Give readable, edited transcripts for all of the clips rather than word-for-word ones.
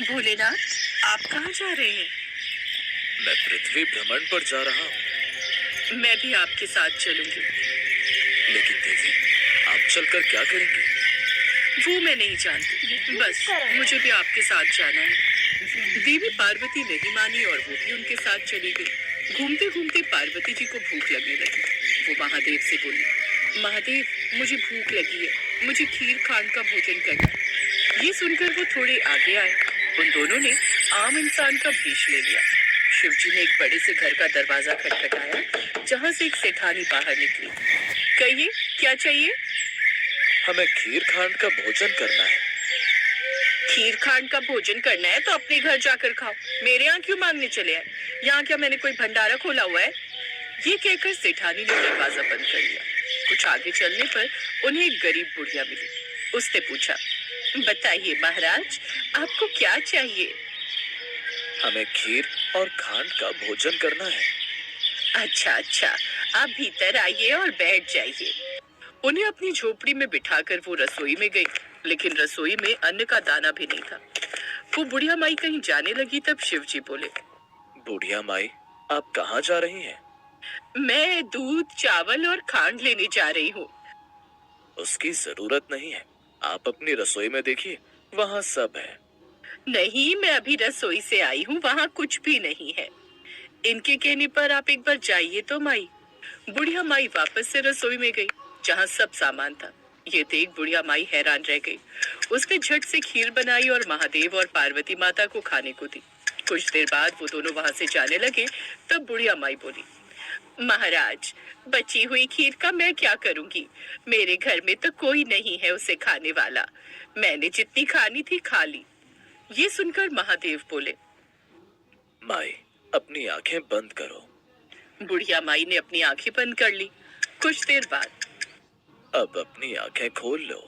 भोलेनाथ, आप कहाँ जा रहे हैं? मैं पृथ्वी भ्रमण पर जा रहा हूँ। मैं भी आपके साथ चलूंगी। लेकिन देवी, आप चलकर क्या करेंगे? वो मैं नहीं जानती, बस मुझे भी आपके साथ जाना है। देवी पार्वती नहीं मानी और वो भी उनके साथ चली गई। घूमते घूमते पार्वती जी को भूख लगने लगी। वो महादेव से बोली, महादेव, मुझे भूख लगी है, मुझे खीर खांड का भोजन करना है। ये सुनकर वो थोड़े आगे आए। उन दोनों ने आम इंसान का भेष ले लिया। शिव जी ने एक बड़े से घर का दरवाजा खटखटाया, जहाँ से एक सेठानी बाहर निकली। कहिए, क्या चाहिए? हमें खीर खांड का भोजन करना है। खीर खांड का भोजन करना है तो अपने घर जाकर खाओ, मेरे यहाँ क्यों मांगने चले आए? यहाँ क्या मैंने कोई भंडारा खोला हुआ है? ये कहकर सेठानी ने दरवाजा बंद कर लिया। कुछ आगे चलने पर उन्हें एक गरीब बुढ़िया मिली। उसने पूछा, बताइए महाराज, आपको क्या चाहिए? हमें खीर और खांड का भोजन करना है। अच्छा अच्छा, आप भीतर आइए और बैठ जाइए। उन्हें अपनी झोपड़ी में बिठाकर वो रसोई में गई, लेकिन रसोई में अन्न का दाना भी नहीं था। वो बुढ़िया माई कहीं जाने लगी तब शिव जी बोले, बुढ़िया माई, आप कहाँ जा रही हैं? मैं दूध, चावल और खांड लेने जा रही हूँ। उसकी जरूरत नहीं है, आप अपनी रसोई में देखिए, वहाँ सब है। नहीं, मैं अभी रसोई से आई हूँ, वहाँ कुछ भी नहीं है। इनके कहने पर आप एक बार जाइए तो माई। बुढ़िया माई वापस से रसोई में गई, जहाँ सब सामान था। ये देख बुढ़िया माई हैरान रह गई। उसने झट से खीर बनाई और महादेव और पार्वती माता को खाने को दी। कुछ देर बाद वो दोनों वहां से जाने लगे, तब बुढ़िया माई बोली, महाराज, बची हुई खीर का मैं क्या करूंगी? मेरे घर में तो कोई नहीं है उसे खाने वाला। मैंने जितनी खानी थी खा ली। ये सुनकर महादेव बोले, माई, अपनी आंखें बंद करो। बुढ़िया माई ने अपनी आंखें बंद कर ली। कुछ देर बाद अब अपनी आंखें खोल लो।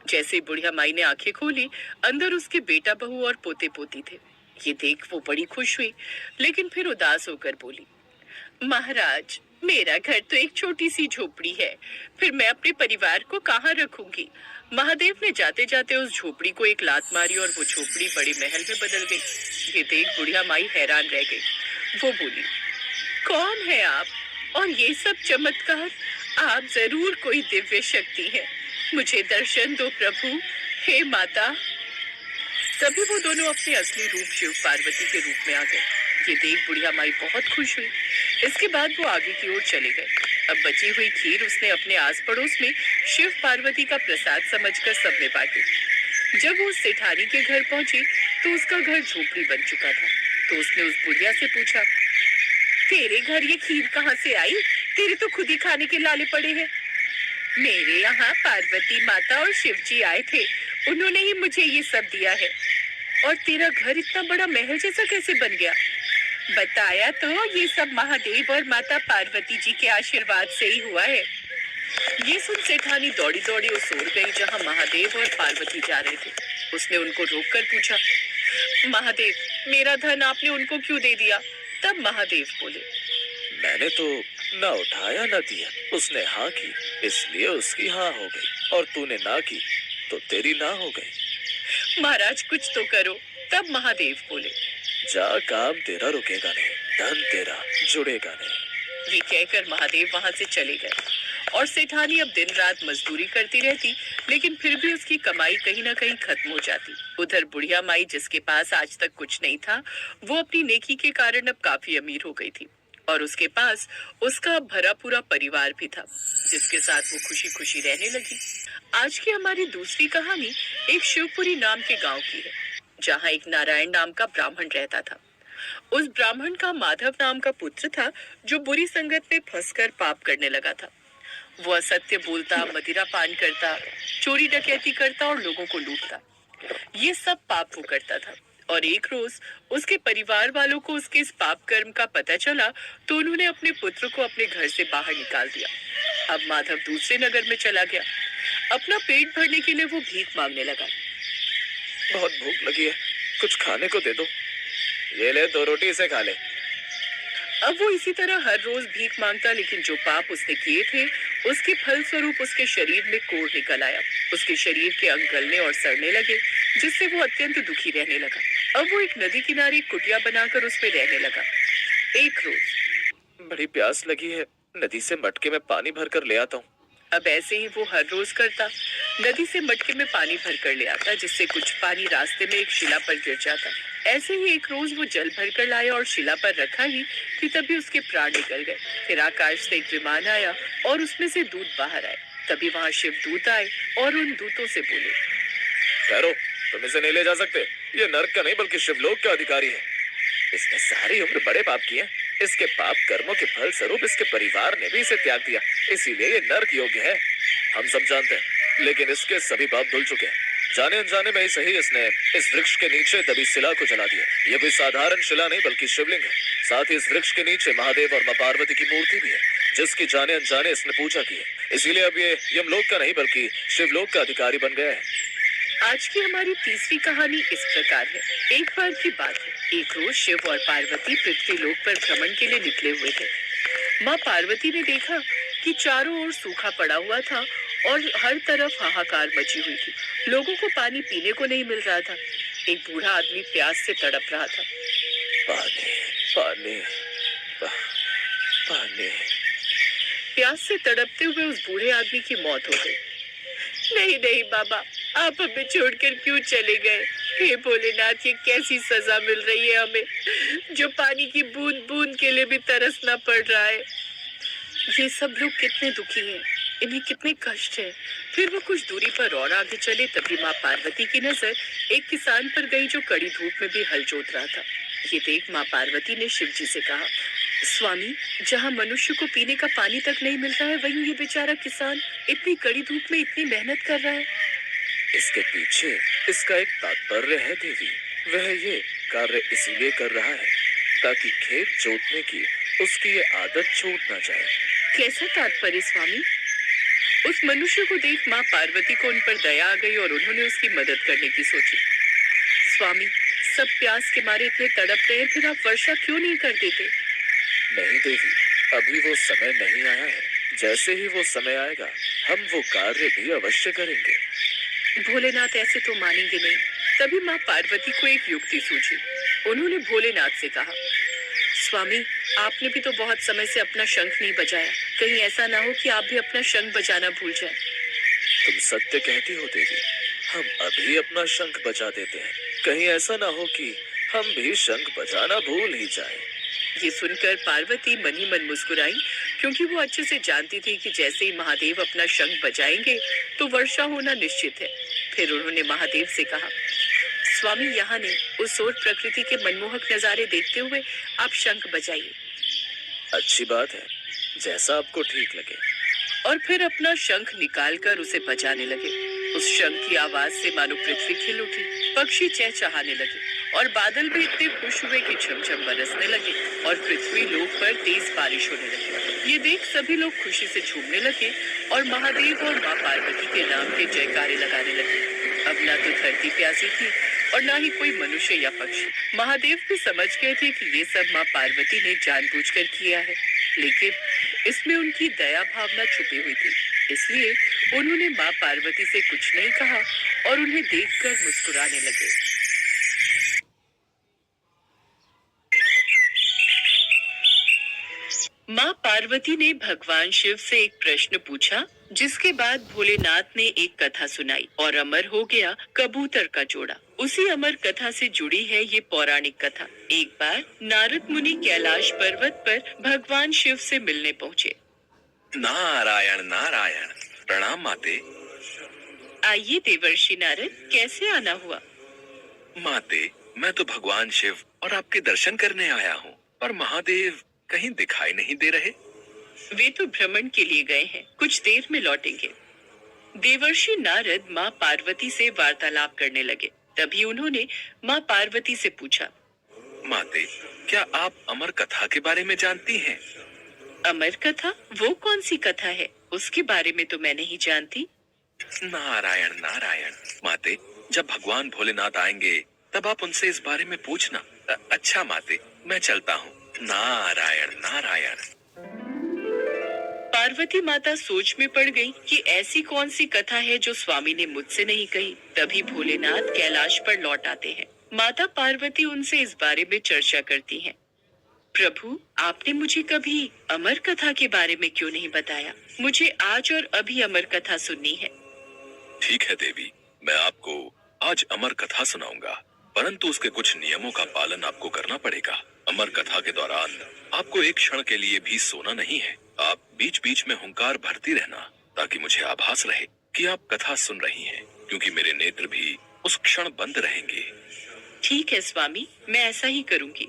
जैसे बुढ़िया माई ने आंखें खोली, अंदर उसके बेटा बहू और पोते पोती थे। ये देख वो बड़ी खुश हुई, लेकिन फिर उदास होकर बोली, महाराज, मेरा घर तो एक छोटी सी झोपड़ी है, फिर मैं अपने परिवार को कहाँ रखूंगी? महादेव ने जाते जाते उस झोपड़ी को एक लात मारी और वो झोपड़ी बड़े महल में बदल गई। ये देख बुढ़िया माई हैरान रह गई। वो बोली, कौन है आप और ये सब चमत्कार? आप जरूर कोई दिव्य शक्ति है, मुझे दर्शन दो प्रभु, हे माता। तभी वो दोनों अपने असली रूप शिव पार्वती के रूप में आ गए। ये देख बुढ़िया माई बहुत खुश हुई। इसके बाद वो आगे की ओर चले गए। अब बची हुई खीर उसने अपने आस पड़ोस में शिव पार्वती का प्रसाद समझकर सब में बांटी। जब वो उस सेठानी के घर पहुंची तो उसका घर झोपड़ी बन चुका था। तो उसने उस बुढ़िया से पूछा, तेरे घर ये खीर कहाँ से आई? तेरे तो खुद ही खाने के लाले पड़े हैं। मेरे यहाँ पार्वती माता और शिव जी आए थे, उन्होंने ही मुझे ये सब दिया है। और तेरा घर इतना बड़ा महल जैसा कैसे बन गया? बताया तो, ये सब महादेव और माता पार्वती जी के आशीर्वाद से ही हुआ है। ये सुन सेठानी दौड़ी दौड़ी उस ओर गई जहाँ महादेव और पार्वती जा रहे थे। उसने उनको रोककर पूछा, महादेव, मेरा धन आपने उनको क्यों दे दिया? तब महादेव बोले, मैंने तो ना उठाया ना दिया, उसने हाँ की इसलिए उसकी हाँ हो गई, और तूने ना की तो तेरी ना हो गई। महाराज, कुछ तो करो। तब महादेव बोले, जा, काम तेरा रुकेगा नहीं, धन तेरा जुड़ेगा नहीं। ये कहकर महादेव वहां से चले गए और सेठानी अब दिन रात मजदूरी करती रहती, लेकिन फिर भी उसकी कमाई कहीं ना कहीं खत्म हो जाती। उधर बुढ़िया माई, जिसके पास आज तक कुछ नहीं था, वो अपनी नेकी के कारण अब काफी अमीर हो गई थी और उसके पास उसका भरा पूरा परिवार भी था, जिसके साथ वो खुशी खुशी रहने लगी। आज की हमारी दूसरी कहानी एक शिवपुरी नाम के गांव की है, जहाँ एक नारायण नाम का ब्राह्मण रहता था। उस ब्राह्मण का माधव नाम का पुत्र था, जो बुरी संगत में फंसकर पाप करने लगा था। वो असत्य बोलता, मदिरा पान करता, चोरी डकैती करता और लोगों को लूटता। ये सब पाप वो करता था। और एक रोज उसके परिवार वालों को उसके इस पाप कर्म का पता चला, तो उन्होंने अपने पुत्र को अपने घर से बाहर निकाल दिया। अब माधव दूसरे नगर में चला गया। अपना पेट भरने के लिए वो भीख मांगने लगा। बहुत भूख लगी है, कुछ खाने को दे दो। ये ले, 2 रोटी इसे खा ले। अब वो इसी तरह हर रोज भीख मांगता, लेकिन जो पाप उसने किए थे, उसके फल स्वरूप उसके शरीर में कोढ़ निकल आया। उसके शरीर के अंग गलने और सड़ने लगे, जिससे वो अत्यंत दुखी रहने लगा। अब वो एक नदी किनारे एक कुटिया बनाकर उसमें रहने लगा। एक रोज बड़ी प्यास लगी है, नदी से मटके में पानी भर कर ले आता हूँ। अब ऐसे ही वो हर रोज करता, नदी से मटके में पानी भर कर ले आता, जिससे कुछ पानी रास्ते में एक शिला पर गिर जाता। ऐसे ही एक रोज वो जल भर कर लाया और शिला पर रखा ही कि तभी उसके प्राण निकल गए। फिर आकाश से एक विमान आया और उसमें से दूत बाहर आए। तभी वहां शिव दूत आए और उन दूतों से बोले, ठहरो, तुम इसे नहीं ले जा सकते। ये नर्क का नहीं बल्कि शिवलोक का अधिकारी है। इसने सारी उम्र बड़े पाप किए। इसके पाप कर्मों के फल स्वरूप इसके परिवार ने भी इसे त्याग दिया, इसीलिए ये नर्क योग्य है। हम सब जानते हैं, लेकिन इसके सभी पाप धुल चुके हैं। जाने अनजाने में ही सही इसने इस वृक्ष के नीचे दबी शिला को जला दिया। ये कोई साधारण शिला नहीं बल्कि शिवलिंग है। साथ ही इस वृक्ष के नीचे महादेव और मां पार्वती की मूर्ति भी है, जिसकी जाने अनजाने इसने पूजा की है। इसीलिए अब ये यमलोक का नहीं बल्कि शिवलोक का अधिकारी बन गया है। आज की हमारी तीसरी कहानी इस प्रकार है। एक बार की बात है, एक रोज शिव और पार्वती पृथ्वी लोक पर भ्रमण के लिए निकले हुए थे। माँ पार्वती ने देखा कि चारों ओर सूखा पड़ा हुआ था और हर तरफ हाहाकार मची हुई थी। लोगों को पानी पीने को नहीं मिल रहा था। एक बूढ़ा आदमी प्यास से तड़प रहा था। पानी, पानी, पानी। प्यास से तड़पते हुए उस बूढ़े आदमी की मौत हो गई। नहीं नहीं बाबा, आप हमें छोड़कर क्यों चले गए? हे भोलेनाथ, ये कैसी सजा मिल रही है हमें, जो पानी की बूंद बूंद के लिए भी तरसना पड़ रहा है। ये सब लोग कितने दुखी हैं, इन्हें कितने कष्ट है। फिर वो कुछ दूरी पर और आगे चले, तभी माँ पार्वती की नजर एक किसान पर गई जो कड़ी धूप में भी हल जोत रहा था। ये देख माँ पार्वती ने शिव जी से कहा, स्वामी, जहाँ मनुष्य को पीने का पानी तक नहीं मिल रहा है, वहीं ये बेचारा किसान इतनी कड़ी धूप में इतनी मेहनत कर रहा है। इसके पीछे इसका एक तात्पर्य है देवी। वह ये कार्य इसीलिए कर रहा है ताकि खेत जोतने की उसकी ये आदत छूट ना जाए। कैसा तात्पर्य स्वामी? उस मनुष्य को देख माँ पार्वती को उन पर दया आ गई और उन्होंने उसकी मदद करने की सोची। स्वामी, सब प्यास के मारे इतने तड़प रहे हैं, फिर आप वर्षा क्यों नहीं कर देते? नहीं देवी, अभी वो समय नहीं आया है। जैसे ही वो समय आएगा, हम वो कार्य भी अवश्य करेंगे। भोलेनाथ ऐसे तो मानेंगे नहीं। तभी माँ पार्वती को एक युक्ति सूझी। उन्होंने भोलेनाथ से कहा, स्वामी, आपने भी तो बहुत समय से अपना शंख नहीं बजाया, कहीं ऐसा ना हो कि आप भी अपना शंख बजाना भूल जाएं। तुम सत्य कहती हो देवी, हम अभी अपना शंख बजा देते हैं। कहीं ऐसा ना हो कि हम भी शंख बजाना भूल ही जाएं। ये सुनकर पार्वती मन ही मन मुस्कुराई, क्योंकि वो अच्छे से जानती थी कि जैसे ही महादेव अपना शंख बजाएंगे तो वर्षा होना निश्चित है। फिर उन्होंने महादेव से कहा, स्वामी, यहाँ नहीं, उस ओर प्रकृति के मनमोहक नजारे देखते हुए आप शंख बजाइए। अच्छी बात है, जैसा आपको ठीक लगे। और फिर अपना शंख निकालकर उसे बजाने लगे। उस शंख की आवाज से मानो पृथ्वी खिल उठी, पक्षी चहचहाने लगे और बादल भी इतने खुश हुए कि झमझम बरसने लगे और पृथ्वी लोक पर तेज बारिश होने लगी। ये देख सभी लोग खुशी से झूमने लगे और महादेव और माँ पार्वती के नाम के जयकारे लगाने लगे। अब ना तो धरती प्यासी थी और ना ही कोई मनुष्य या पक्षी। महादेव भी समझ गए थे कि ये सब माँ पार्वती ने जानबूझकर किया है, लेकिन इसमें उनकी दया भावना छुपी हुई थी। इसलिए उन्होंने माँ पार्वती से कुछ नहीं कहा और उन्हें देखकर मुस्कुराने लगे। माँ पार्वती ने भगवान शिव से एक प्रश्न पूछा, जिसके बाद भोलेनाथ ने एक कथा सुनाई और अमर हो गया कबूतर का जोड़ा। उसी अमर कथा से जुड़ी है ये पौराणिक कथा। एक बार नारद मुनि कैलाश पर्वत पर भगवान शिव से मिलने पहुँचे। नारायण नारायण, प्रणाम माते। आइए देवर्षि नारद, कैसे आना हुआ? माते, मैं तो भगवान शिव और आपके दर्शन करने आया हूँ, पर महादेव कहीं दिखाई नहीं दे रहे। वे तो भ्रमण के लिए गए हैं, कुछ देर में लौटेंगे। देवर्षि नारद माँ पार्वती से वार्तालाप करने लगे। तभी उन्होंने माँ पार्वती से पूछा, माते, क्या आप अमर कथा के बारे में जानती हैं? अमर कथा? वो कौन सी कथा है? उसके बारे में तो मैं नहीं जानती। नारायण नारायण, माते, जब भगवान भोलेनाथ आएंगे तब आप उनसे इस बारे में पूछना। अच्छा माते, मैं चलता हूँ। नारायण नारायण। पार्वती माता सोच में पड़ गई कि ऐसी कौन सी कथा है जो स्वामी ने मुझसे नहीं कही। तभी भोलेनाथ कैलाश पर लौट आते हैं। माता पार्वती उनसे इस बारे में चर्चा करती हैं। प्रभु, आपने मुझे कभी अमर कथा के बारे में क्यों नहीं बताया? मुझे आज और अभी अमर कथा सुननी है। ठीक है देवी, मैं आपको आज अमर कथा सुनाऊंगा, परंतु उसके कुछ नियमों का पालन आपको करना पड़ेगा। अमर कथा के दौरान आपको एक क्षण के लिए भी सोना नहीं है। आप बीच बीच में हुंकार भरती रहना, ताकि मुझे आभास रहे कि आप कथा सुन रही हैं, क्योंकि मेरे नेत्र भी उस क्षण बंद रहेंगे। ठीक है स्वामी, मैं ऐसा ही करूंगी।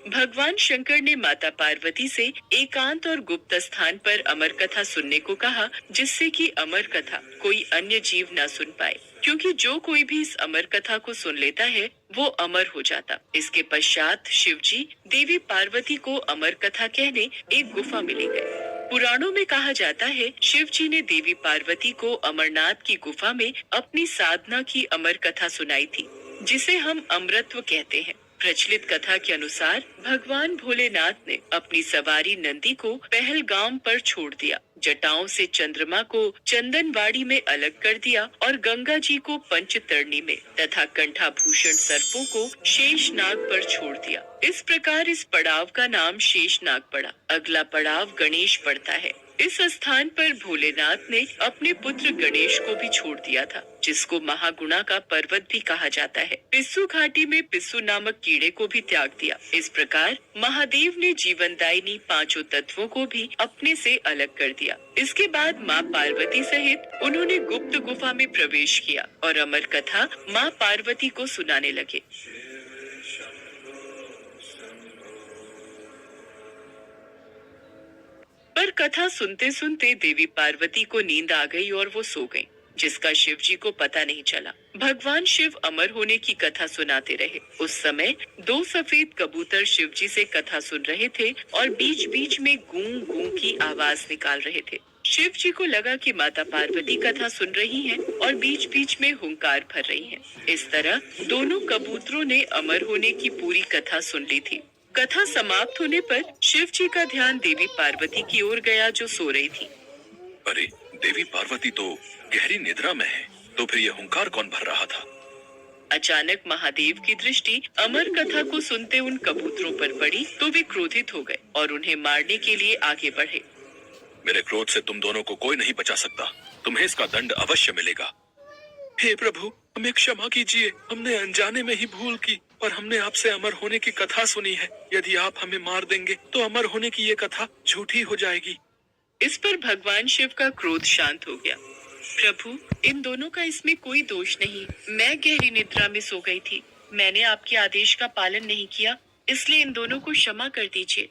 भगवान शंकर ने माता पार्वती से एकांत और गुप्त स्थान पर अमर कथा सुनने को कहा, जिससे कि अमर कथा कोई अन्य जीव न सुन पाए, क्योंकि जो कोई भी इस अमर कथा को सुन लेता है वो अमर हो जाता। इसके पश्चात शिव जी देवी पार्वती को अमर कथा कहने एक गुफा में ले गए। पुराणों में कहा जाता है शिव जी ने देवी पार्वती को अमरनाथ की गुफा में अपनी साधना की अमर कथा सुनाई थी, जिसे हम अमृतत्व कहते हैं। प्रचलित कथा के अनुसार भगवान भोलेनाथ ने अपनी सवारी नंदी को पहलगाम पर छोड़ दिया, जटाओं से चंद्रमा को चंदनवाड़ी में अलग कर दिया और गंगा जी को पंचतरणी में तथा कंठाभूषण सर्पों को शेषनाग पर छोड़ दिया। इस प्रकार इस पड़ाव का नाम शेषनाग पड़ा। अगला पड़ाव गणेश पड़ता है। इस स्थान पर भोलेनाथ ने अपने पुत्र गणेश को भी छोड़ दिया था, जिसको महागुणा का पर्वत भी कहा जाता है। पिस्सू घाटी में पिस्सू नामक कीड़े को भी त्याग दिया। इस प्रकार महादेव ने जीवनदायिनी पांचों तत्वों को भी अपने से अलग कर दिया। इसके बाद माँ पार्वती सहित उन्होंने गुप्त गुफा में प्रवेश किया और अमर कथा माँ पार्वती को सुनाने लगे। पर कथा सुनते सुनते देवी पार्वती को नींद आ गई और वो सो गईं, जिसका शिव जी को पता नहीं चला। भगवान शिव अमर होने की कथा सुनाते रहे। उस समय 2 सफेद कबूतर शिव जी से कथा सुन रहे थे और बीच बीच में गूं गूं की आवाज निकाल रहे थे। शिव जी को लगा कि माता पार्वती कथा सुन रही हैं और बीच बीच में हुंकार भर रही हैं। इस तरह दोनों कबूतरों ने अमर होने की पूरी कथा सुन ली थी। कथा समाप्त होने पर शिव जी का ध्यान देवी पार्वती की ओर गया, जो सो रही थी। अरे, देवी पार्वती तो गहरी निद्रा में है, तो फिर ये हुंकार कौन भर रहा था? अचानक महादेव की दृष्टि अमर कथा को सुनते उन कबूतरों पर पड़ी, तो वे क्रोधित हो गए और उन्हें मारने के लिए आगे बढ़े। मेरे क्रोध से तुम दोनों को कोई नहीं बचा सकता। तुम्हें इसका दंड अवश्य मिलेगा। हे प्रभु, हमें क्षमा कीजिए। हमने अनजाने में ही भूल की, और हमने आपसे अमर होने की कथा सुनी है। यदि आप हमें मार देंगे तो अमर होने की ये कथा झूठी हो जाएगी। इस पर भगवान शिव का क्रोध शांत हो गया। प्रभु, इन दोनों का इसमें कोई दोष नहीं। मैं गहरी निद्रा में सो गई थी। मैंने आपके आदेश का पालन नहीं किया, इसलिए इन दोनों को क्षमा कर दीजिए।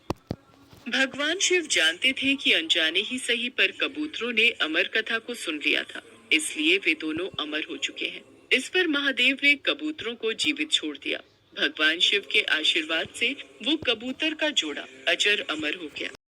भगवान शिव जानते थे कि अनजाने ही सही पर कबूतरों ने अमर कथा को सुन लिया था, इसलिए वे दोनों अमर हो चुके हैं। इस पर महादेव ने कबूतरों को जीवित छोड़ दिया। भगवान शिव के आशीर्वाद से वो कबूतर का जोड़ा अजर अमर हो गया।